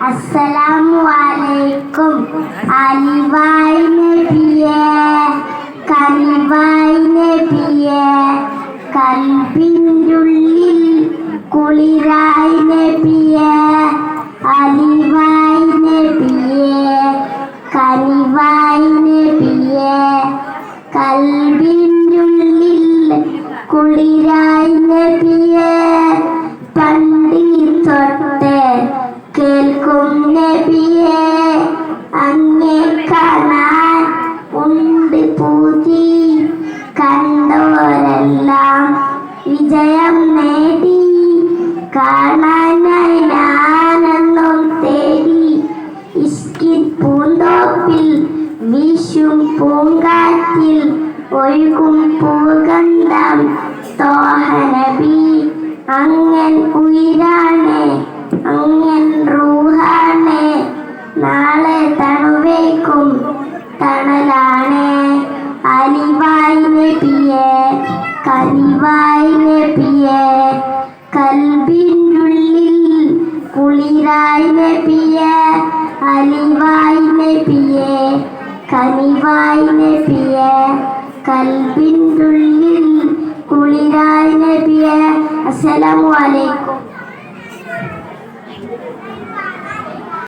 അസ്സലാമു അലൈക്കും. അലിവായ് നബിയേ, കനിവായ് നബിയേ, കൽബിനുള്ളിൽ കുളിരായ് നബിയേ, അലിവായ് നബിയേ, കനിവായ് നബിയേ, കൽബിനുള്ളിൽ കുളിരായ് നബിയേ, പണ്ടി തൊട്ട് കേൾക്കും നബിയേ, അങ്ങേ കാണാൻ ഉണ്ട് പൂതി, കണ്ടോരെല്ലാം വിജയം നേടി, കാണാനായി ഞാനെന്നും തേടി, ഇഷ്കിൻ പൂന്തോപ്പിൽ വീശും പൂങ്കാറ്റിൽ ഒഴുകും പൂഗന്ധം തോഹ നബി, അങ്ങൻ ഉയിരാണ്, അങ്ങൻ റൂഹാണ്, നാളെ തണുവേക്കും തണലാണ്. അലിവായ് നബിയേ, കനിവായ് നബിയേ, കൽബിനുള്ളിൽ കുളിരായ് നബിയേ, അലിവായ് നബിയേ, കനിവായ് നബിയേ, കൽബിനുള്ളിൽ കുളിരായ് നബിയേ. അസ്സലാമു അലൈക്കും.